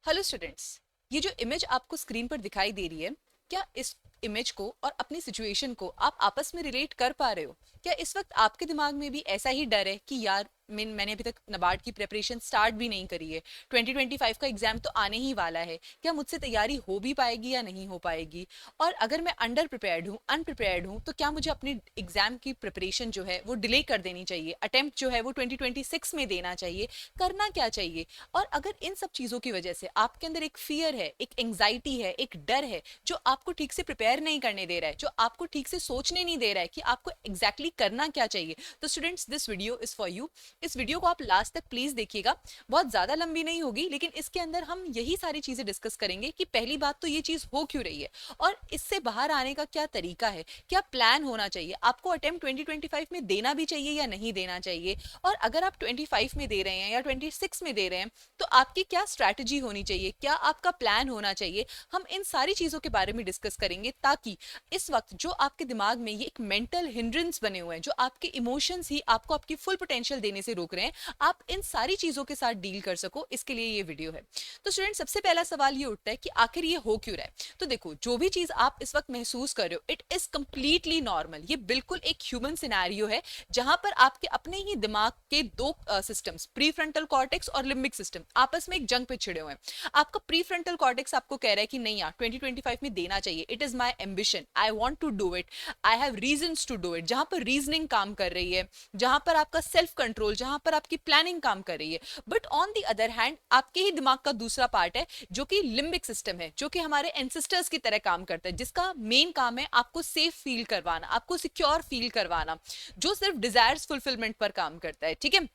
Hello students, ये जो image आपको स्क्रीन पर दिखाई दे रही है, क्या इस इमेज को और अपनी सिचुएशन को आप आपस में रिलेट कर पा रहे हो? क्या इस वक्त आपके दिमाग में भी ऐसा ही डर है कि यार मैंने अभी तक नबार्ड की प्रिपरेशन स्टार्ट भी नहीं करी है, 2025 का एग्जाम तो आने ही वाला है, क्या मुझसे तैयारी हो भी पाएगी या नहीं हो पाएगी? और अगर मैं अंडर प्रिपेयर्ड हूँ, अनप्रिपेयर्ड हूँ, तो क्या मुझे अपनी एग्जाम की प्रिपरेशन जो है वो डिले कर देनी चाहिए, अटेम्प्ट जो है वो 2026 में देना चाहिए, करना क्या चाहिए? और अगर इन सब चीज़ों की वजह से आपके अंदर एक फियर है, एक एंग्जाइटी है, एक डर है जो आपको ठीक से प्रिपेयर नहीं करने दे रहा है, जो आपको ठीक से सोचने नहीं दे रहा है कि आपको एग्जैक्टली करना क्या चाहिए, तो students this video is for you. इस वीडियो को आप लास्ट तक प्लीज देखिएगा, बहुत ज्यादा लंबी नहीं होगी, लेकिन इसके अंदर हम यही सारी चीजें डिस्कस करेंगे कि पहली बात तो ये चीज हो क्यों रही है और इससे बाहर आने का क्या तरीका है, क्या प्लान होना चाहिए, आपको अटेम्प्ट 2025 में देना भी चाहिए या नहीं देना चाहिए, और अगर आप 25 में दे रहे हैं या 26 में दे रहे हैं तो आपकी क्या स्ट्रैटेजी होनी चाहिए, क्या आपका प्लान होना चाहिए। हम इन सारी चीजों के बारे में डिस्कस करेंगे ताकि इस वक्त जो आपके दिमाग में ये एक मेंटल हिंड्रेंस बने हुए हैं, जो आपके इमोशंस ही आपको आपकी फुल पोटेंशियल देने से रोक रहे हैं, आप इन सारी चीजों के साथ डील कर सको, इसके लिए ये वीडियो है। तो स्टूडेंट, सबसे पहला सवाल ये उठता है कि आखिर ये हो क्यों रहा है। तो देखो, जो भी चीज आप इस वक्त महसूस कर रहे हो, इट इज कंप्लीटली नॉर्मल, ये बिल्कुल एक ह्यूमन सिनेरियो है जहां पर आपके अपने ही दिमाग के दो सिस्टम्स, प्री फ्रंटल कॉर्टेक्स और लिम्बिक सिस्टम, आपस में एक जंग पे छिड़े हुए हैं। आपका प्री फ्रंटल कॉर्टेक्स आपको कह रहा है कि नहीं यार 2025 में देना चाहिए, it is my ambition, I want to do it, I have reasons to do it, जहां पर रीजनिंग काम कर रही है, जहां पर आपका सेल्फ कंट्रोल, जहां पर आपकी प्लानिंग काम कर रही है। But on the other hand आपके ही दिमाग का दूसरा पार्ट है जो कि लिम्बिक सिस्टम है, जो कि हमारे एंसेस्टर्स की तरह काम करता है, जिसका मेन काम है आपको सेफ फील करवाना, आपको सिक्योर फील करवाना, जो सिर्फ डिजायर्स फुलफिलमेंट पर काम करता है। ठीक है,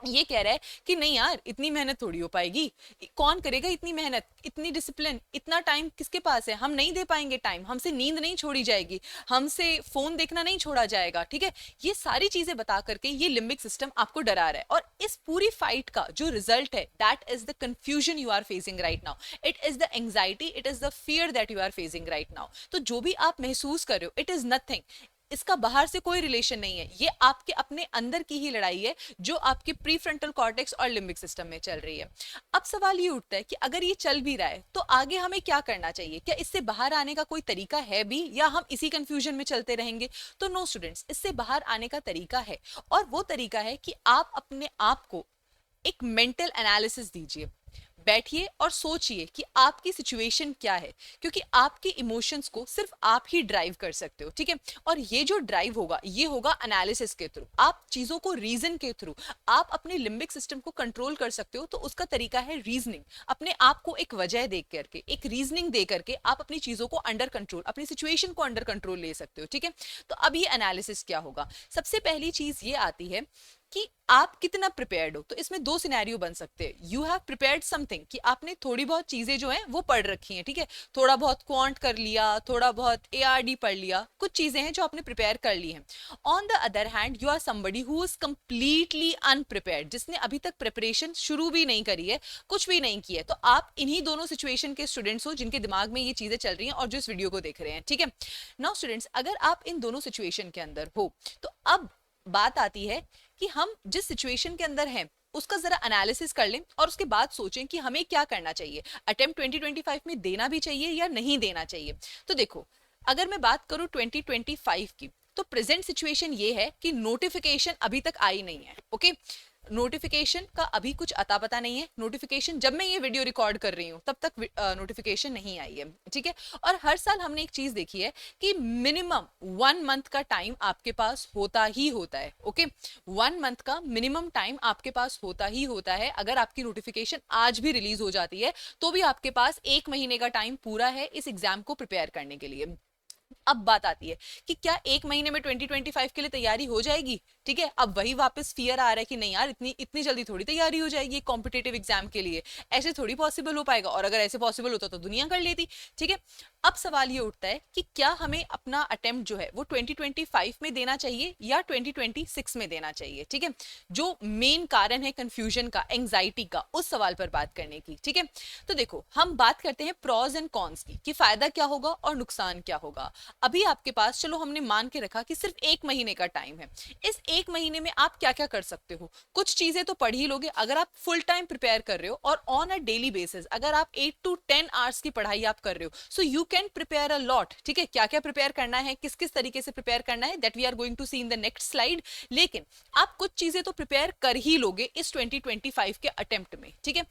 ये कह रहा है कि नहीं यार इतनी मेहनत थोड़ी हो पाएगी, कौन करेगा इतनी मेहनत, इतनी डिसिप्लिन, इतना टाइम किसके पास है, हम नहीं दे पाएंगे टाइम, हमसे नींद नहीं छोड़ी जाएगी, हमसे फोन देखना नहीं छोड़ा जाएगा। ठीक है, ये सारी चीजें बता करके ये लिम्बिक सिस्टम आपको डरा रहा है, और इस पूरी फाइट का जो रिजल्ट है that is the confusion you are facing right now, it is the anxiety, it is the fear that you are facing right now. तो जो भी आप महसूस कर रहे हो, इट इज नथिंग, इसका बाहर से कोई रिलेशन नहीं है, ये आपके अपने अंदर की ही लड़ाई है जो आपके प्री फ्रंटल कॉर्टेक्स और लिम्बिक सिस्टम में चल रही है। अब सवाल ये उठता है कि अगर ये चल भी रहा है तो आगे हमें क्या करना चाहिए, क्या इससे बाहर आने का कोई तरीका है भी, या हम इसी कंफ्यूजन में चलते रहेंगे? तो नो स्टूडेंट्स, इससे बाहर आने का तरीका है, और वो तरीका है कि आप अपने आप को एक मेंटल एनालिसिस दीजिए, बैठिए और सोचिए कि आपकी सिचुएशन क्या है, क्योंकि आपके इमोशंस को सिर्फ आप ही ड्राइव कर सकते हो। ठीक है, और ये जो ड्राइव होगा ये होगा एनालिसिस के थ्रू, आप चीजों को रीजन के थ्रू, आप अपने लिम्बिक सिस्टम को कंट्रोल कर सकते हो, तो उसका तरीका है रीजनिंग, अपने आप को एक वजह दे करके, एक रीजनिंग दे करके आप अपनी चीजों को अंडर कंट्रोल, अपनी सिचुएशन को अंडर कंट्रोल ले सकते हो। ठीक है, तो अब ये एनालिसिस क्या होगा, सबसे पहली चीज ये आती है कि आप कितना प्रिपेयर्ड हो। तो इसमें दो सिनेरियो बन सकते हैं, यू हैव प्रिपेयर्ड समथिंग, कि आपने थोड़ी बहुत चीजें जो हैं वो पढ़ रखी हैं, ठीक है, थोड़ा बहुत क्वांट कर लिया, थोड़ा बहुत एआरडी पढ़ लिया, कुछ चीजें हैं जो आपने प्रिपेयर कर ली हैं। On the other hand you are somebody who is completely unprepared, जिसने अभी तक प्रिपरेशन शुरू भी नहीं करी है, कुछ भी नहीं किया है। तो आप इन्हीं दोनों सिचुएशन के स्टूडेंट्स हो जिनके दिमाग में ये चीजें चल रही हैं और जो इस वीडियो को देख रहे हैं। ठीक है, नाउ स्टूडेंट्स, अगर आप इन दोनों सिचुएशन के अंदर हो तो अब बात आती है कि हम जिस सिचुएशन के अंदर हैं उसका जरा एनालिसिस कर लें और उसके बाद सोचें कि हमें क्या करना चाहिए, अटेम्प्ट 2025 में देना भी चाहिए या नहीं देना चाहिए। तो देखो, अगर मैं बात करूं 2025 की, तो प्रेजेंट सिचुएशन ये है कि नोटिफिकेशन अभी तक आई नहीं है। ओके, नोटिफिकेशन का अभी कुछ अता पता नहीं है, नोटिफिकेशन जब मैं ये वीडियो रिकॉर्ड कर रही हूँ तब तक नोटिफिकेशन नहीं आई है। ठीक है, और हर साल हमने एक चीज देखी है कि मिनिमम 1 मंथ का टाइम आपके पास होता ही होता है। ओके, 1 मंथ का मिनिमम टाइम आपके पास होता ही होता है। अगर आपकी नोटिफिकेशन आज भी रिलीज हो जाती है तो भी आपके पास 1 महीने का टाइम पूरा है इस एग्जाम को प्रिपेयर करने के लिए। अब बात आती है कि क्या 1 महीने में 2025 के लिए तैयारी हो जाएगी? ठीक है, अब वही वापस फियर आ रहा है कि नहीं यार इतनी इतनी जल्दी थोड़ी तैयारी हो जाएगी कॉम्पिटेटिव एग्जाम के लिए, ऐसे थोड़ी पॉसिबल हो पाएगा, और अगर ऐसे पॉसिबल होता तो दुनिया कर लेती। ठीक है, अब सवाल ये उठता है कि क्या हमें अपना अटेम्प्ट जो है वो 2025 में देना चाहिए या 2026 में देना चाहिए। ठीक है, जो मेन कारण है कंफ्यूजन का, एंग्जाइटी का, उस सवाल पर बात करने की। ठीक है, तो देखो, हम बात करते हैं प्रॉज एंड कॉन्स की, कि फायदा क्या होगा और नुकसान क्या होगा। अभी आपके पास, चलो हमने मान के रखा कि सिर्फ 1 महीने का टाइम है, इस एक महीने में आप क्या क्या कर सकते हो? कुछ चीजें तो पढ़ ही लोगे अगर आप फुल टाइम प्रिपेयर कर रहे हो, और ऑन अ डेली बेसिस अगर आप 8 to 10 आवर्स की पढ़ाई आप कर रहे हो, so you can prepare a lot. ठीक है, क्या क्या प्रिपेयर करना है, किस किस तरीके से प्रिपेयर करना है, that we are going to see in the next slide. लेकिन आप कुछ चीजें तो प्रिपेयर कर ही लोगे इस 2025 के अटेम्प्ट में। ठीक है,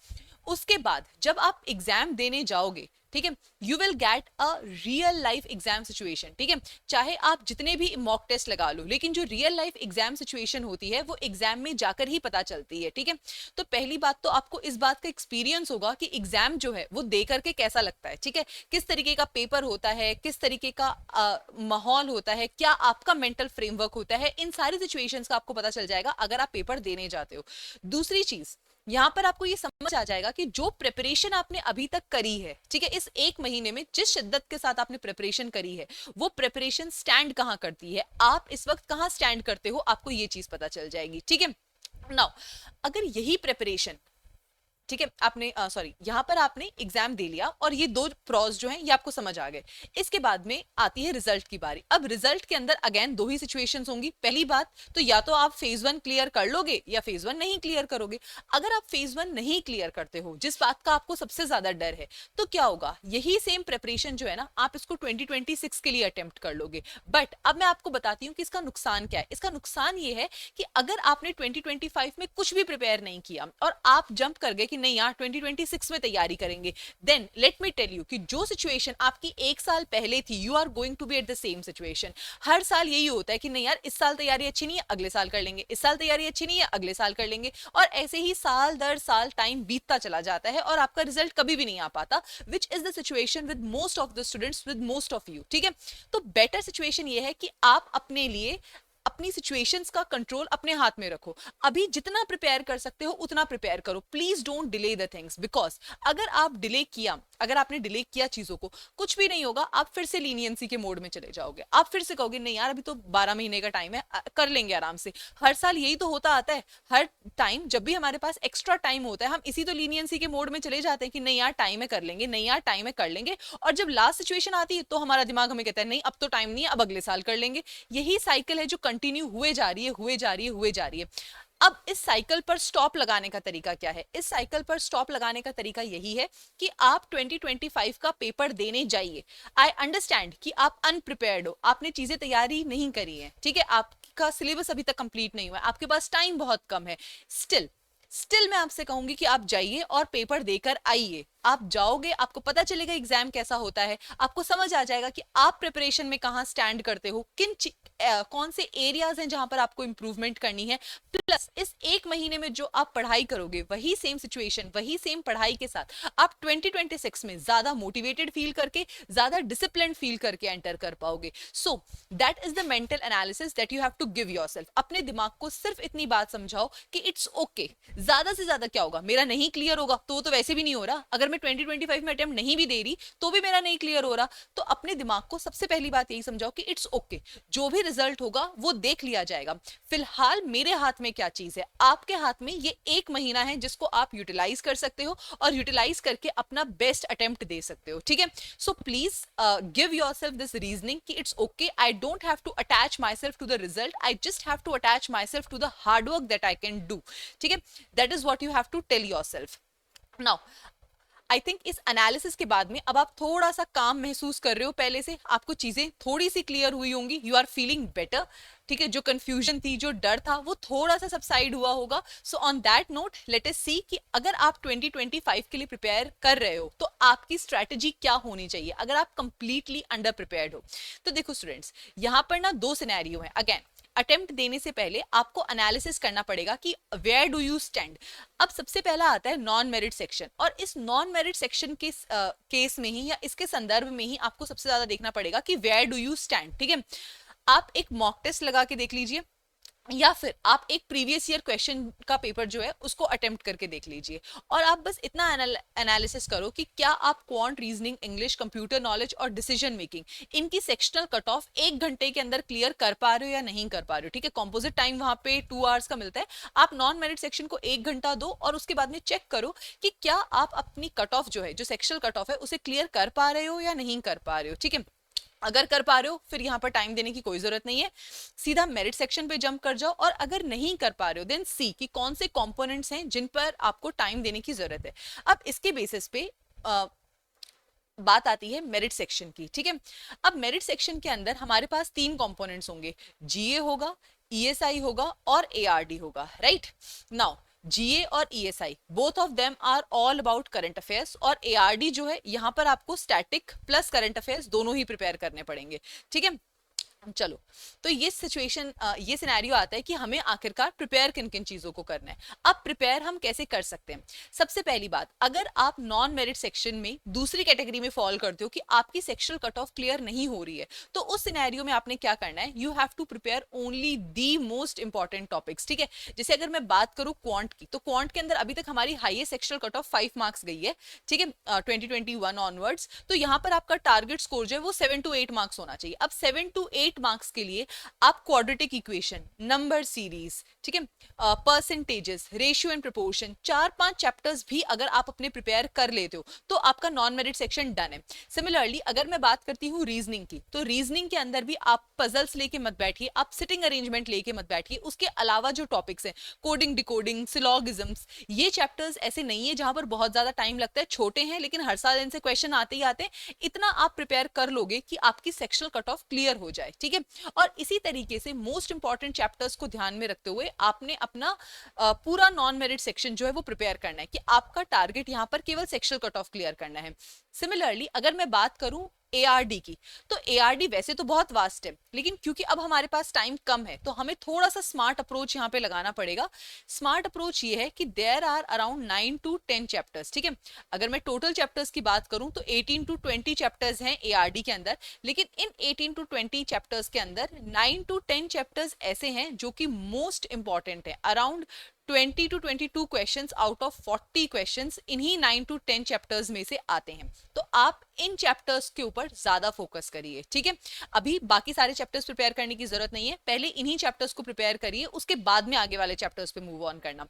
उसके बाद जब आप एग्जाम देने जाओगे, ठीक है, you will get a real life exam situation. ठीक है, चाहे आप जितने भी मॉक टेस्ट लगा लो, लेकिन जो रियल लाइफ एग्जाम सिचुएशन होती है वो एग्जाम में जाकर ही पता चलती है। ठीक है, तो पहली बात तो आपको इस बात का एक्सपीरियंस होगा कि एग्जाम जो है वो दे करके कैसा लगता है। ठीक है, किस तरीके का पेपर होता है, किस तरीके का माहौल होता है, क्या आपका मेंटल फ्रेमवर्क होता है, इन सारी सिचुएशंस का आपको पता चल जाएगा अगर आप पेपर देने जाते हो। दूसरी चीज, यहां पर आपको ये समझ आ जाएगा कि जो प्रिपरेशन आपने अभी तक करी है, ठीक है, इस एक महीने में जिस शिद्दत के साथ आपने प्रिपरेशन करी है, वो प्रिपरेशन स्टैंड कहां करती है, आप इस वक्त कहां स्टैंड करते हो, आपको ये चीज पता चल जाएगी। ठीक है, नाउ अगर यही प्रिपरेशन, ठीक है, आपने सॉरी यहां पर आपने एग्जाम दे लिया और ये दो प्रॉज जो हैं ये आपको समझ आ गए, इसके बाद में आती है रिजल्ट की बारी। अब रिजल्ट के अंदर अगेन दो ही सिचुएशंस होंगी। पहली बात तो या तो आप फेज 1 क्लियर कर लोगे या फेज 1 नहीं क्लियर करोगे। अगर आप फेज 1 नहीं क्लियर करते हो, जिस बात का आपको सबसे ज्यादा डर है, तो क्या होगा, यही सेम प्रिपरेशन जो है ना, आप इसको 2026 के लिए अटेम्प्ट कर लोगे। बट अब मैं आपको बताती हूँ कि इसका नुकसान क्या है। इसका नुकसान ये है कि अगर आपने 2025 में कुछ भी प्रिपेयर नहीं किया और आप जंप कर गए कि नहीं यार 2026 में तैयारी करेंगे, then let me tell you कि जो सिचुएशन आपकी एक साल पहले थी, you are going to be at the same situation. हर साल यही होता है कि नहीं यार इस साल तैयारी अच्छी नहीं है, अगले साल कर लेंगे, इस साल तैयारी अच्छी नहीं है, अगले साल कर लेंगे, और ऐसे ही साल दर साल टाइम बीतता चला जाता है और आपका रिजल्ट कभी भी नहीं आ पाता, which is the situation with most of the students, with most of you. ठीक है, तो बेटर सिचुएशन ये है कि आप अपने लिए अपनी सिचुएशंस का कंट्रोल अपने हाथ में रखो। अभी जितना प्रिपेयर कर सकते हो उतना प्रिपेयर करो, please don't delay the things, because अगर आप डिले किया, अगर आपने डिले किया चीजों को, कुछ भी नहीं होगा, आप फिर से लीनियंसी के मोड में चले जाओगे। आप फिर से कहोगे नहीं यार अभी तो 12 महीने का टाइम है, कर लेंगे आराम से। हर साल यही तो होता आता है, हर टाइम जब भी हमारे पास एक्स्ट्रा टाइम होता है हम इसी तो लीनियंसी के मोड में चले जाते हैं कि नहीं यार टाइम है कर लेंगे, नहीं यार टाइम है कर लेंगे, और जब लास्ट सिचुएशन आती है तो हमारा दिमाग हमें कहता है नहीं अब तो टाइम नहीं है, अब अगले साल कर लेंगे। यही साइकिल है जो कंटिन्यू हुए जा रही है, हुए जा रही है, हुए जा रही है। अब इस साइकिल पर स्टॉप लगाने का तरीका क्या है? इस साइकिल पर स्टॉप लगाने का तरीका यही है कि आप 2025 का पेपर देने जाइए। आई अंडरस्टैंड कि आप अनप्रिपेयर्ड हो, आपने चीजें तैयारी नहीं करी है, ठीक है, आपका सिलेबस अभी तक कंप्लीट नहीं हुआ है, आपके पास टाइम बहुत कम है। स्टिल मैं आपसे कहूंगी कि आप जाइए और पेपर देकर आइए। आप जाओगे, आपको पता चलेगा एग्जाम कैसा होता है, आपको समझ आ जाएगा कि आप प्रिपरेशन में कहां स्टैंड करते हो, कौन से एरियाज हैं जहां पर आपको इंप्रूवमेंट करनी है। प्लस इस एक महीने में जो आप पढ़ाई करोगे, वही सेम सिचुएशन, वही सेम पढ़ाई के साथ आप 2026 में ज्यादा मोटिवेटेड फील करके, ज्यादा डिसिप्लिन फील करके एंटर कर पाओगे। So that is the mental analysis that you have to give yourself. अपने दिमाग को सिर्फ इतनी बात समझाओ कि इट्स ओके। ज्यादा से ज्यादा क्या होगा, मेरा नहीं क्लियर होगा तो वो तो वैसे भी नहीं हो रहा, अगर मैं 2025 में अटेम्प्ट नहीं भी दे रही तो भी मेरा नहीं क्लियर हो रहा। तो अपने दिमाग को सबसे पहली बात यही समझाओ कि इट्स ओके, जो भी रिजल्ट होगा वो देख लिया जाएगा। फिलहाल मेरे हाथ में क्या चीज है, आपके हाथ में ये एक महीना है जिसको आप यूटिलाइज कर सकते हो और यूटिलाइज करके अपना बेस्ट अटेम्प्ट दे सकते हो। ठीक है, so please give yourself this reasoning कि it's okay, I don't have to attach myself to the result, I just have to attach myself to the hard work that I can do. ठीक है, that is what you have to tell yourself. Now I think इस analysis के बाद में अब आप थोड़ा सा काम महसूस कर रहे हो, पहले से आपको चीजें थोड़ी सी क्लियर हुई होंगी, यू आर फीलिंग बेटर। ठीक है, जो कंफ्यूजन थी, जो डर था, वो थोड़ा सा सबसाइड हुआ होगा। So on that note let us see कि अगर आप 2025 के लिए प्रिपेयर कर रहे हो तो आपकी स्ट्रैटेजी क्या होनी चाहिए अगर आप कंप्लीटली अंडर प्रिपेयर्ड हो। तो देखो स्टूडेंट्स, यहाँ पर ना दो सिनेरियो है। अगेन अटेम्प्ट देने से पहले आपको एनालिसिस करना पड़ेगा कि वेयर डू यू स्टैंड। अब सबसे पहला आता है नॉन मेरिट सेक्शन, और इस नॉन मेरिट सेक्शन के केस में ही या इसके संदर्भ में ही आपको सबसे ज्यादा देखना पड़ेगा कि वेयर डू यू स्टैंड। ठीक है, आप एक मॉक टेस्ट लगा के देख लीजिए या फिर आप एक प्रीवियस ईयर क्वेश्चन का पेपर जो है उसको अटेम्प्ट करके देख लीजिए, और आप बस इतना एनालिसिस करो कि क्या आप quant, reasoning, English, computer knowledge और डिसीजन मेकिंग, इनकी सेक्शनल कट ऑफ 1 घंटे के अंदर क्लियर कर पा रहे हो या नहीं कर पा रहे हो। ठीक है, कॉम्पोजिट टाइम वहां पे 2 आवर्स का मिलता है, आप नॉन मेरिट सेक्शन को 1 घंटा दो और उसके बाद में चेक करो कि क्या आप अपनी कट ऑफ जो है, जो सेक्शनल कट ऑफ है, उसे क्लियर कर पा रहे हो या नहीं कर पा रहे हो। ठीक है, अगर कर पा रहे हो फिर यहाँ पर टाइम देने की कोई जरूरत नहीं है, सीधा मेरिट सेक्शन पे जंप कर जाओ। और अगर नहीं कर पा रहे हो देन सी कि कौन से कंपोनेंट्स हैं जिन पर आपको टाइम देने की जरूरत है। अब इसके बेसिस पे बात आती है मेरिट सेक्शन की, ठीक है। अब मेरिट सेक्शन के अंदर हमारे पास तीन कंपोनेंट्स होंगे, जीए होगा, ईएसआई होगा और एआरडी होगा, राइट। नाउ जीए और ESI both of them are all about current affairs, और एआरडी जो है यहाँ पर आपको स्टैटिक प्लस करंट अफेयर्स दोनों ही प्रिपेयर करने पड़ेंगे, ठीक है। चलो, तो ये सिचुएशन, ये सिनेरियो आता है कि हमें आखिरकार प्रिपेयर किन किन चीजों को करना है। अब प्रिपेयर हम कैसे कर सकते हैं? सबसे पहली बात, अगर आप नॉन मेरिट सेक्शन में दूसरी कैटेगरी में फॉल करते हो कि आपकी सेक्शनल कट ऑफ क्लियर नहीं हो रही है, तो उस सिनेरियो में आपने क्या करना है, you have to prepare only the most important topics, ठीक है। जैसे अगर मैं बात करूं क्वांट की, तो क्वांट के अंदर अभी तक हमारी highest sectional cut off 5 marks गई है, ठीक है, 2021 ऑनवर्ड्स। तो यहाँ पर आपका टारगेट स्कोर जो है वो 7 to 8 मार्क्स होना चाहिए। अब 7 to 8 मार्क्स के लिए आप क्वाड्रेटिक इक्वेशन, नंबर सीरीज, ठीक है, percentages, ratio and proportion, 4-5 chapters भी अगर आप अपने प्रिपेयर कर लेते हो तो आपका नॉन मेरिट सेक्शन डन है। सिमिलरली अगर मैं बात करती हूँ रीजनिंग की, तो रीजनिंग के अंदर भी आप पजल्स लेके मत बैठिए, आप सिटिंग अरेंजमेंट लेके मत बैठिए। उसके अलावा जो टॉपिक्स हैं, कोडिंग, डिकोडिंग, सिलॉगिज्म्स, ये चैप्टर्स ऐसे नहीं है जहां पर बहुत ज्यादा टाइम लगता है, छोटे हैं लेकिन हर साल इनसे क्वेश्चन आते ही आते हैं। इतना आप प्रिपेयर कर लोगे कि आपकी सेक्शनल कट ऑफ क्लियर हो जाए, ठीक है। और इसी तरीके से मोस्ट इंपॉर्टेंट चैप्टर्स को ध्यान में रखते हुए आपने अपना पूरा नॉन मेरिट सेक्शन जो है वो प्रिपेयर करना है कि आपका टारगेट यहां पर केवल सेक्शनल कट ऑफ क्लियर करना है। सिमिलरली अगर मैं बात करूं एआरडी की, तो एआरडी वैसे तो बहुत वास्ट है, लेकिन क्योंकि अब हमारे पास टाइम कम है तो हमें थोड़ा सा स्मार्ट अप्रोच यहाँ पे लगाना पड़ेगा। स्मार्ट अप्रोच ये है कि there are around 9 to 10 chapters, ठीक है। अगर मैं टोटल चैप्टर्स की बात करूं तो 18 to 20 चैप्टर्स हैं एआरडी के अंदर, लेकिन इन 18 to 20 चैप्टर्स के अंदर 9 to 10 चैप्टर्स ऐसे हैं जो कि मोस्ट इंपॉर्टेंट है। Around 20 to 22 questions out of 40 questions इन्हीं 9 to 10 चैप्टर्स में से आते हैं। तो आप इन चैप्टर्स के ऊपर ज्यादा फोकस करिए, ठीक है। अभी बाकी सारे चैप्टर्स प्रिपेयर करने की जरूरत नहीं है, पहले इन्हीं चैप्टर्स को प्रिपेयर करिए, उसके बाद में आगे वाले चैप्टर्स पे मूव ऑन करना।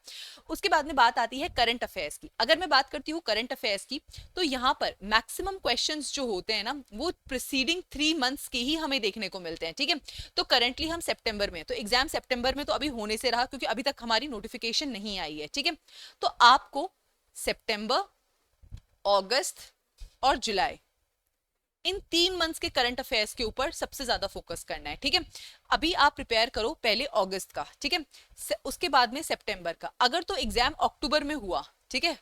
उसके बाद में बात आती है करंट अफेयर्स की। अगर मैं बात करती हूँ करंट अफेयर्स की, तो यहाँ पर मैक्सिमम क्वेश्चंस जो होते हैं ना वो प्रीसीडिंग 3 मंथ्स के ही हमें देखने को मिलते हैं, ठीक है। तो करंटली हम सितंबर में, तो एग्जाम सितंबर में तो अभी होने से रहा क्योंकि अभी तक हमारी नोटिफिकेशन नहीं आई है, ठीक है। तो आपको सितंबर, अगस्त और जुलाई, इन 3 मंथ्स के करंट अफेयर्स के ऊपर सबसे ज्यादा फोकस करना है, ठीक है। अभी आप प्रिपेयर करो पहले अगस्त का, ठीक है, उसके बाद में सितंबर का। अगर तो एग्जाम अक्टूबर में हुआ, ठीक है,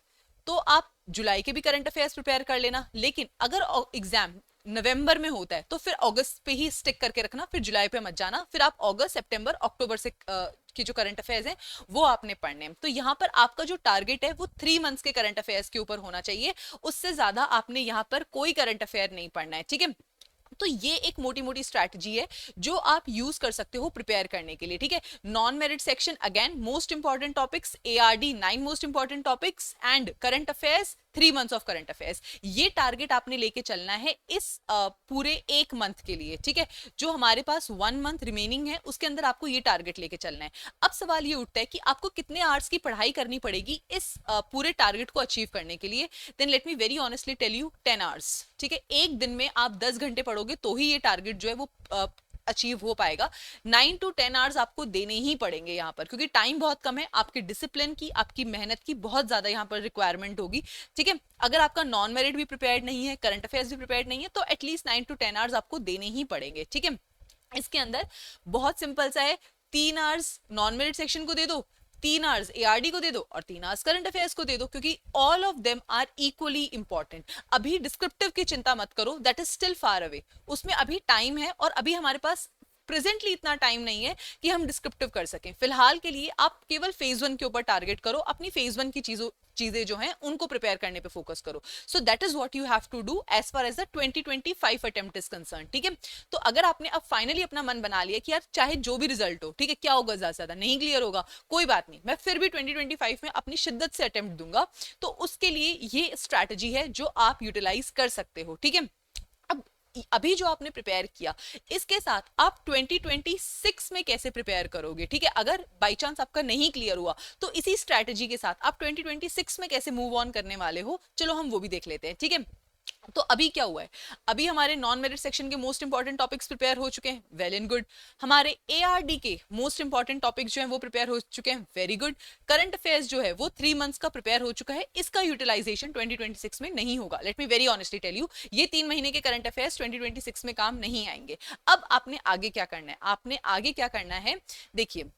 तो आप जुलाई के भी करंट अफेयर्स प्रिपेयर कर लेना। लेकिन अगर एग्जाम नवंबर में होता है तो फिर अगस्त पे ही स्टिक करके रखना, फिर जुलाई पे मत जाना। फिर आप अगस्त, सितंबर, अक्टूबर से की जो करंट अफेयर्स हैं वो आपने पढ़ने हैं। तो यहाँ पर आपका जो टारगेट है वो 3 मंथ्स के करंट अफेयर्स के ऊपर होना चाहिए, उससे ज्यादा आपने यहाँ पर कोई करंट अफेयर नहीं पढ़ना है, ठीक है। तो ये एक मोटी मोटी स्ट्रैटेजी है जो आप यूज कर सकते हो प्रिपेयर करने के लिए, ठीक है। Non merit section again most important topics, ARD 9 most important topics and current affairs 3 months of current affairs. ये टारगेट आपने लेके चलना है इस पूरे 1 मंथ के लिए, ठीक है। जो हमारे पास 1 मंथ रिमेनिंग है उसके अंदर आपको ये टारगेट लेके चलना है। अब सवाल ये उठता है कि आपको कितने आवर्स की पढ़ाई करनी पड़ेगी इस पूरे टारगेट को अचीव करने के लिए। Then let me very honestly tell you 10 hours, ठीक है। एक दिन में आप 10 घंटे पढ़ोगे तो ही ये टारगेट जो है वो अचीव हो पाएगा। 9 to 10 आवर्स आपको देने ही पड़ेंगे यहाँ पर, क्योंकि टाइम बहुत कम है। आपकी डिसिप्लिन की, आपकी मेहनत की बहुत ज्यादा यहाँ पर रिक्वायरमेंट होगी, ठीक है। अगर आपका नॉन मेरिट भी प्रिपेयर्ड नहीं है, करंट अफेयर्स भी प्रिपेयर्ड नहीं है, तो एटलीस्ट 9 to 10 आवर्स आपको देने ही पड़ेंगे, ठीक है। इसके अंदर बहुत सिंपल सा है, 3 आवर्स नॉन मेरिट सेक्शन को दे दो, 3 आवर्स एआरडी को दे दो और 3 आवर्स करंट अफेयर्स को दे दो, क्योंकि all of them are equally important. अभी डिस्क्रिप्टिव की चिंता मत करो, that is still far away, उसमें अभी टाइम है और अभी हमारे पास प्रेजेंटली इतना टाइम नहीं है कि हम डिस्क्रिप्टिव कर सकें। फिलहाल के लिए आप केवल फेज 1 के ऊपर टारगेट करो, अपनी फेज 1 की चीजें जो हैं उनको प्रिपेयर करने पे फोकस करो। So that is what you have to do as far as the 2025 attempt is concern, ठीक है। तो अगर आपने अब फाइनली अपना मन बना लिया कि यार चाहे जो भी रिजल्ट हो, ठीक है, क्या होगा, ज्यादा से ज्यादा नहीं क्लियर होगा, कोई बात नहीं, मैं फिर भी 2025 में अपनी शिद्दत से अटेम्प्ट दूंगा, तो उसके लिए ये स्ट्रैटेजी है जो आप यूटिलाइज कर सकते हो, ठीक है। अभी जो आपने प्रिपेयर किया इसके साथ आप 2026 में कैसे प्रिपेयर करोगे, ठीक है। अगर बाय चांस आपका नहीं क्लियर हुआ तो इसी स्ट्रैटेजी के साथ आप 2026 में कैसे मूव ऑन करने वाले हो, चलो हम वो भी देख लेते हैं, ठीक है। तो अभी क्या हुआ है, अभी हमारे नॉन मेरिट सेक्शन के मोस्ट इंपॉर्टेंट टॉपिक्स प्रिपेयर हो चुके हैं, वेल एंड गुड। हमारे एआरडी के मोस्ट इंपॉर्टेंट टॉपिक्स जो हैं वो प्रिपेयर हो चुके हैं, वेरी गुड। करंट अफेयर्स जो है वो 3 मंथ्स का प्रिपेयर हो चुका है, इसका यूटिलाइजेशन 2026 में नहीं होगा। Let me very honestly tell you, ये 3 महीने के करंट अफेयर्स 2026 में काम नहीं आएंगे। अब आपने आगे क्या करना है, आपने आगे क्या करना है, देखिए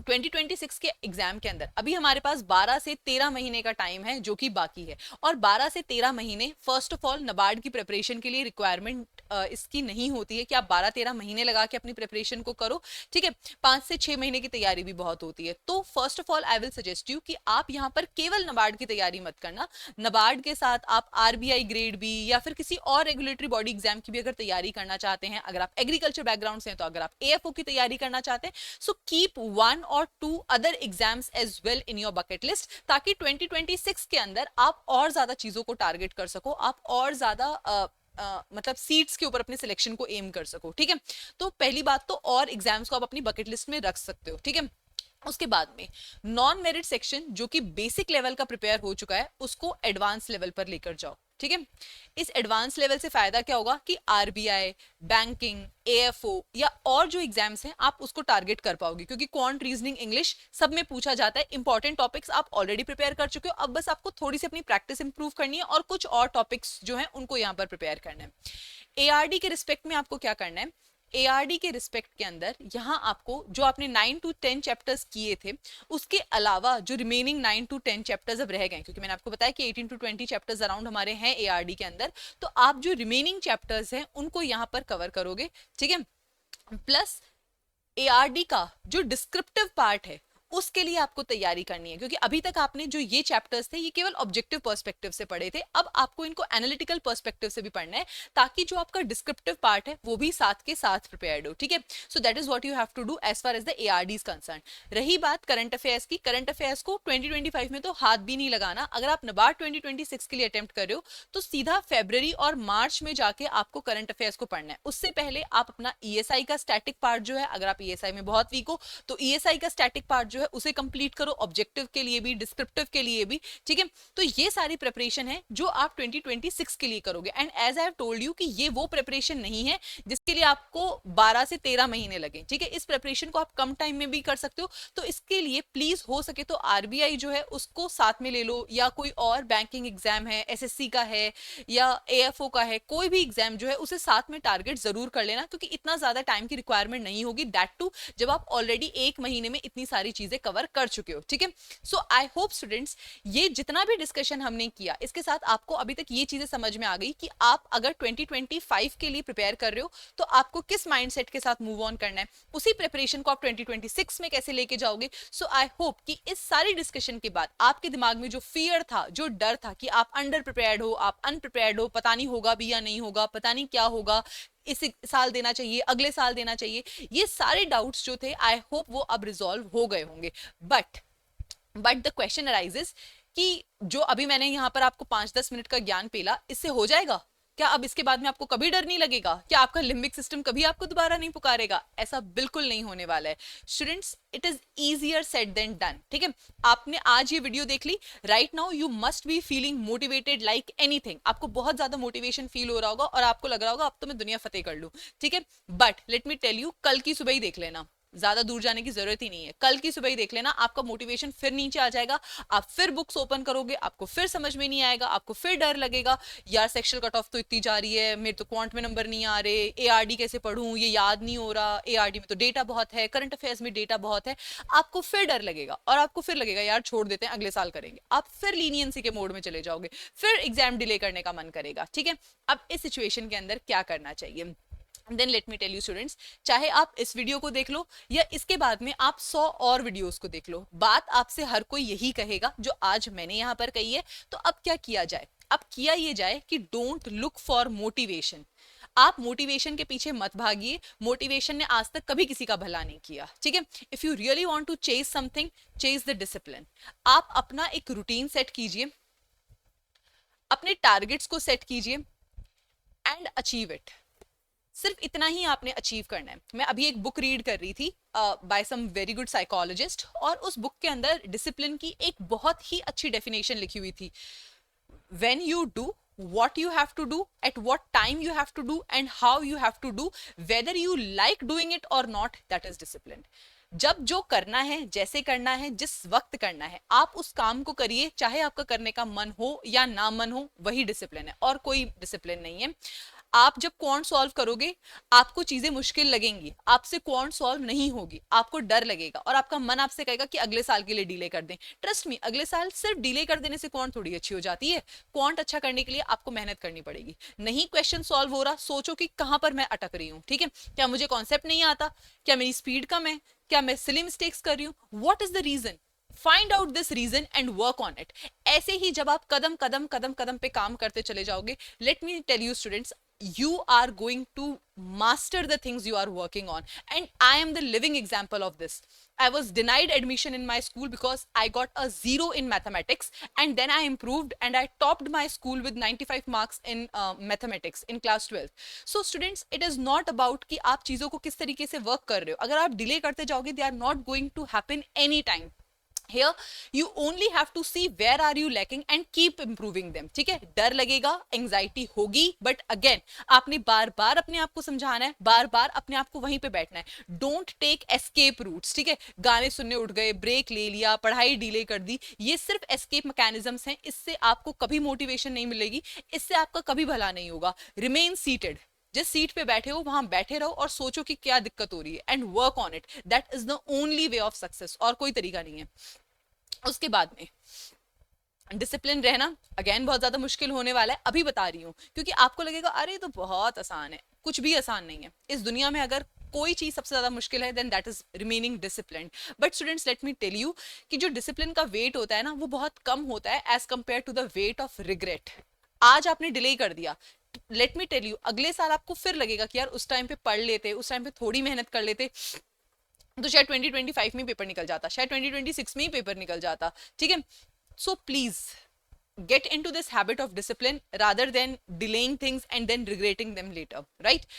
2026 के एग्जाम के अंदर अभी हमारे पास 12 से 13 महीने का टाइम है जो कि बाकी है, और 12 से 13 महीने फर्स्ट ऑफ ऑल नबार्ड की प्रिपरेशन के लिए रिक्वायरमेंट इसकी नहीं होती है कि आप 12-13 महीने लगा के अपनी प्रिपरेशन को करो, ठीक है। 5 से 6 महीने की तैयारी भी बहुत होती है। तो first of all I will suggest you कि आप यहाँ पर केवल नबार्ड की तैयारी मत करना, नबार्ड के साथ आप आरबीआई ग्रेड बी या फिर किसी और रेगुलेटरी बॉडी एग्जाम की भी अगर तैयारी करना चाहते हैं, अगर आप एग्रीकल्चर बैकग्राउंड से हैं तो अगर आप एएफओ की तैयारी करना चाहते हैं, so keep 1 or 2 other exams as well in your bucket list, ताकि 2026 के अंदर आप और ज्यादा चीजों को टारगेट कर सको, आप और ज्यादा मतलब सीट्स के ऊपर अपने सिलेक्शन को एम कर सको, ठीक है। तो पहली बात तो और एग्जाम्स को आप अपनी बकेट लिस्ट में रख सकते हो, ठीक है। उसके बाद में नॉन मेरिट सेक्शन जो कि बेसिक लेवल का प्रिपेयर हो चुका है, उसको एडवांस लेवल पर लेकर जाओ, ठीक है। इस एडवांस लेवल से फायदा क्या होगा कि आरबीआई, बैंकिंग, एएफओ या और जो एग्जाम्स हैं आप उसको टारगेट कर पाओगे, क्योंकि क्वांट, रीजनिंग, इंग्लिश सब में पूछा जाता है। इंपॉर्टेंट टॉपिक्स आप ऑलरेडी प्रिपेयर कर चुके हो, अब बस आपको थोड़ी सी अपनी प्रैक्टिस इंप्रूव करनी है और कुछ और टॉपिक्स जो हैं उनको यहाँ पर प्रिपेयर करना है। एआरडी के रिस्पेक्ट में आपको क्या करना है, एआरडी के रिस्पेक्ट के अंदर यहाँ आपको जो आपने 9 to 10 चैप्टर्स किए थे, उसके अलावा जो रिमेनिंग 9 to 10 चैप्टर्स अब रह गए, क्योंकि मैंने आपको बताया कि 18 to 20 चैप्टर्स अराउंड हमारे हैं एआरडी के अंदर, तो आप जो रिमेनिंग चैप्टर्स हैं उनको यहाँ पर कवर करोगे, ठीक है। प्लस एआरडी का जो डिस्क्रिप्टिव पार्ट है उसके लिए आपको तैयारी करनी है, क्योंकि अभी तक आपने जो ये चैप्टर्स थे ये केवल ऑब्जेक्टिव पर्सपेक्टिव से पढ़े थे, अब आपको इनको एनालिटिकल पर्सपेक्टिव से भी पढ़ना है, ताकि जो आपका डिस्क्रिप्टिव पार्ट है वो भी साथ के साथ प्रिपेयर्ड हो, ठीक है। So that is what you have to do as far as the ARD is concern. रही बात करंट अफेयर्स की, करंट अफेयर्स को 2025 में तो हाथ भी नहीं लगाना। अगर आप नबार्ड 2026 के लिए अटेम्प्ट कर रहे हो तो सीधा फेब्रवरी और मार्च में जाके आपको करंट अफेयर्स को पढ़ना है। उससे पहले आप अपना ईएसआई का स्टैटिक पार्ट जो है, अगर आप ईएसआई में बहुत वीक हो तो ईएसआई का स्टैटिक पार्ट जो है उसे कंप्लीट करो, ऑब्जेक्टिव के लिए भी, डिस्क्रिप्टिव के लिए भी, ठीक है। तो ये सारी प्रिपरेशन है जो आप 2026 के लिए करोगे। And as I have told you कि ये वो प्रिपरेशन नहीं है जिसके लिए आपको 12 से 13 महीने लगे, ठीक है। इस प्रिपरेशन को आप कम टाइम में भी कर सकते हो, तो इसके लिए प्लीज हो सके तो आरबीआई जो है उसको साथ में ले लो, या कोई और बैंकिंग एग्जाम है, एसएससी का है या एएफओ का है, कोई भी एग्जाम जो है उसे साथ में टारगेट जरूर कर लेना, क्योंकि इतना ज्यादा टाइम की रिक्वायरमेंट नहीं होगी, दैट टू जब आप ऑलरेडी 1 महीने में इतनी सारी चीजें कवर कर चुके हो, ठीक है। सो आई होप स्टूडेंट्स, ये जितना भी डिस्कशन हमने किया इसके साथ आपको अभी तक ये चीजें समझ में आ गई कि आप अगर 2025 के लिए प्रिपेयर कर रहे हो तो आपको किस माइंडसेट के साथ मूव ऑन करना है, उसी प्रिपरेशन को आप 2026 में कैसे लेके जाओगे। सो आई होप कि इस सारी डिस्कशन के बाद आपके दिमाग में जो फियर था, जो डर था कि आप अंडर प्रिपेयर्ड हो, आप अनप्रिपेयर्ड हो, पता नहीं होगा भी या नहीं होगा, पता नहीं क्या होगा, इस साल देना चाहिए, अगले साल देना चाहिए, ये सारे डाउट्स जो थे आई होप वो अब रिजॉल्व हो गए होंगे। बट द क्वेश्चन अराइजेस कि जो अभी मैंने यहाँ पर आपको 5-10 मिनट का ज्ञान पेला, इससे हो जाएगा क्या? अब इसके बाद में आपको कभी डर नहीं लगेगा क्या? आपका लिम्बिक सिस्टम कभी आपको दोबारा नहीं पुकारेगा? ऐसा बिल्कुल नहीं होने वाला है students, it is easier said than done, ठीक है। आपने आज ये वीडियो देख ली, right now you must be feeling motivated like anything, आपको बहुत ज्यादा मोटिवेशन फील हो रहा होगा और आपको लग रहा होगा अब तो मैं दुनिया फतेह कर लूं, ठीक है। But let me tell you, कल की सुबह ही देख लेना, ज्यादा दूर जाने की जरूरत ही नहीं है, कल की सुबह ही देख लेना, आपका मोटिवेशन फिर नीचे आ जाएगा, आप फिर बुक्स ओपन करोगे, आपको फिर समझ में नहीं आएगा, आपको फिर डर लगेगा, यार सेक्शनल कट ऑफ तो इतनी जा रही है, मेरे तो क्वांट में नंबर नहीं आ रहे, एआरडी कैसे पढ़ूं, ये याद नहीं हो रहा, एआरडी में तो डेटा बहुत है, करंट अफेयर्स में डेटा बहुत है, आपको फिर डर लगेगा और आपको फिर लगेगा यार छोड़ देते हैं, अगले साल करेंगे, आप फिर लीनियंसी के मोड में चले जाओगे, फिर एग्जाम डिले करने का मन करेगा, ठीक है। अब इस सिचुएशन के अंदर क्या करना चाहिए, then let me tell you students, चाहे आप इस वीडियो को देख लो या इसके बाद में आप 100 और वीडियोस को देख लो, बात आपसे हर कोई यही कहेगा जो आज मैंने यहाँ पर कही है। तो अब क्या किया जाए? अब किया ये जाए कि डोंट लुक फॉर मोटिवेशन, आप मोटिवेशन के पीछे मत भागिए, मोटिवेशन ने आज तक कभी किसी का भला नहीं किया, ठीक है। If you really want to chase something, chase the discipline, आप अपना एक रूटीन सेट कीजिए, अपने टारगेट्स को सेट कीजिए एंड अचीव इट, सिर्फ इतना ही आपने अचीव करना है। मैं अभी एक बुक रीड कर रही थी by some very good psychologist, और उस बुक के अंदर डिसिप्लिन की एक बहुत ही अच्छी डेफिनेशन लिखी हुई थी, when you do what you have to do, at what time you have to do, and how you have to do, whether you like doing it or not, that is discipline. जब जो करना है, जैसे करना है, जिस वक्त करना है, आप उस काम को करिए, चाहे आपका करने का मन हो या ना मन हो, वही डिसिप्लिन है, और कोई डिसिप्लिन नहीं है। आप जब क्वांट सॉल्व करोगे, आपको चीजें मुश्किल लगेंगी, आपसे क्वांट सॉल्व नहीं होगी, आपको डर लगेगा, और आपका मन आपसे कहेगा कि अगले साल के लिए डिले कर दें। ट्रस्ट मी, अगले साल सिर्फ डिले कर देने से क्वांट थोड़ी अच्छी हो जाती है। क्वांट अच्छा करने के लिए आपको मेहनत करनी पड़ेगी। नहीं क्वेश्चन सॉल्व हो रहा, सोचो कि कहां पर मैं अटक रही हूं, ठीक है? क्या मुझे कॉन्सेप्ट नहीं आता? क्या मेरी स्पीड कम है? क्या मैं सिली मिस्टेक्स कर रही हूं? What is the reason? Find out this reason and work on it. ऐसे ही जब आप कदम कदम कदम कदम पे काम करते चले जाओगे, let me tell you students, you are going to master the things you are working on. And I am the living example of this. I was denied admission in my school because I got a 0 in mathematics, and then I improved and I topped my school with 95 marks in mathematics in class 12th. So students, it is not about कि आप चीजों को किस तरीके से work कर रहे हो। अगर आप डिले करते जाओगे, they are not going to happen anytime. Here you only have to see where are you lacking and keep improving them. ठीक है? डर लगेगा, एंजाइटी होगी, बट अगेन आपने बार बार अपने आप को समझाना है, बार बार अपने आप को वहीं पे बैठना है। डोंट टेक एस्केप रूट्स, ठीक है? गाने सुनने उठ गए, ब्रेक ले लिया, पढ़ाई डिले कर दी, ये सिर्फ एस्केप मैकेनिज्म्स हैं। इससे आपको कभी मोटिवेशन नहीं मिलेगी, इससे आपका कभी भला नहीं होगा। रिमेन सीटेड, जिस सीट पे बैठे हो वहां बैठे रहो और सोचो कि क्या दिक्कत हो रही है, and work on it. That is the only way of success, और कोई तरीका नहीं है। उसके बाद में डिसिप्लिन रहना अगेन बहुत ज्यादा मुश्किल होने वाला है, अभी बता रही हूं, क्योंकि आपको लगेगा अरे तो बहुत आसान है। कुछ भी आसान नहीं है इस दुनिया में। अगर कोई चीज सबसे ज्यादा मुश्किल है, then that is remaining discipline. But students, let me tell you कि जो डिसिप्लिन का वेट होता है ना, वो बहुत कम होता है as compare to the weight of regret. आज आपने डिले कर दिया, लेट मी टेल यू, अगले साल आपको फिर लगेगा कि यार उस टाइम पे पढ़ लेते, उस टाइम पे थोड़ी मेहनत कर लेते, तो शायद 2025 में पेपर निकल जाता, शायद 2026 में ही पेपर निकल जाता, ठीक है? So please get into this habit of discipline rather than delaying things and then regretting them later, right?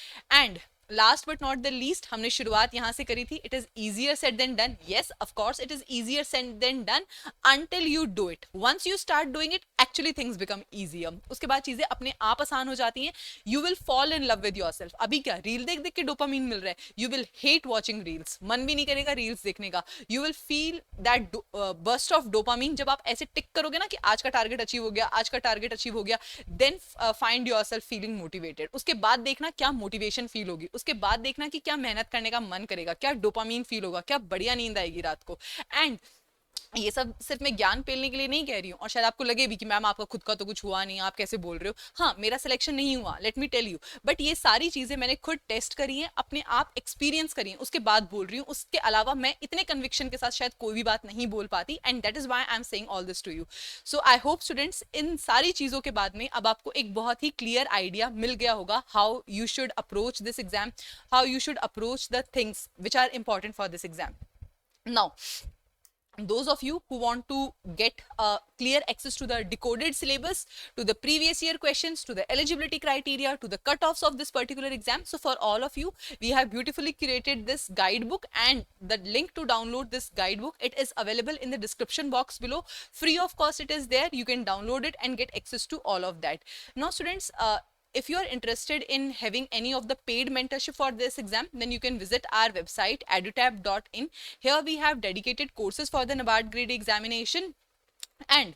And last but not the least, हमने शुरुआत यहां से करी थी, it is easier said than done. Yes, of course it is easier said than done until you do it. Once you start doing it, actually things become easier. उसके बाद चीजें अपने आप आसान हो जाती हैं. You will fall in love with yourself. अभी क्या रील देख देख के डोपामीन मिल रहा है, you will hate watching reels. मन भी नहीं करेगा रील्स देखने का. You will feel that burst of dopamine जब आप ऐसे टिक करोगे ना कि आज का टारगेट अचीव हो गया, आज का टारगेट अचीव हो गया, then find yourself feeling motivated. उसके बाद देखना क्या मोटिवेशन फील होगी, उसके बाद देखना कि क्या मेहनत करने का मन करेगा, क्या डोपामीन फील होगा, क्या बढ़िया नींद आएगी रात को। एंड ये सब सिर्फ मैं ज्ञान पेलने के लिए नहीं कह रही हूँ, और शायद आपको लगे भी कि मैम आपका खुद का तो कुछ हुआ नहीं, आप कैसे बोल रहे हो। हाँ, मेरा सिलेक्शन नहीं हुआ, let me tell you, but ये सारी चीजें मैंने खुद टेस्ट करी हैं, अपने आप एक्सपीरियंस करी हैं, उसके बाद बोल रही हूँ। उसके अलावा मैं इतने कन्विक्शन के साथ शायद कोई भी बात नहीं बोल पाती, and that is why I am saying all this to you. So I hope students, इन सारी चीजों के बाद में अब आपको एक बहुत ही क्लियर आइडिया मिल गया होगा how you should approach this exam, how you should approach the things which are important for this exam. Now, those of you who want to get clear access to the decoded syllabus, to the previous year questions, to the eligibility criteria, to the cutoffs of this particular exam, so for all of you, we have beautifully curated this guidebook, and the link to download this guidebook, it is available in the description box below. Free of cost it is there, you can download it and get access to all of that. Now students, if you are interested in having any of the paid mentorship for this exam, then you can visit our website edutab.in. Here we have dedicated courses for the NABARD grade examination. And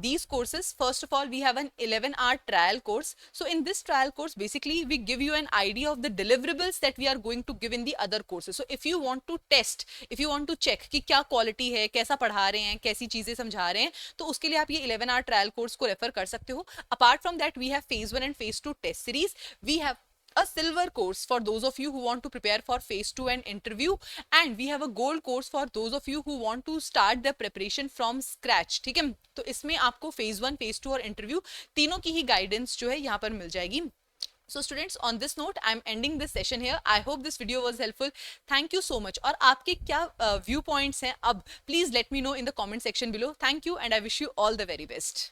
these courses, first of all, we have an 11-hour trial course. So in this trial course, basically we give you an idea of the deliverables that we are going to give in the other courses. So if you want to test, if you want to check कि क्या quality है, कैसा पढ़ा रहे हैं, कैसी चीजें समझा रहे हैं, तो उसके लिए आप ये 11-hour trial course को रेफर कर सकते हो. Apart from that, we have phase 1 and phase 2 test series. We have a silver course for those of you who want to prepare for phase 2 and interview, and we have a gold course for those of you who want to start the preparation from scratch. ठीक है, तो इसमें आपको phase 1, phase 2 और interview तीनों की ही guidance जो है यहाँ पर मिल जाएगी. So students, on this note, I am ending this session here. I hope this video was helpful. Thank you so much. और आपके क्या view points हैं अब, please let me know in the comment section below. Thank you and I wish you all the very best.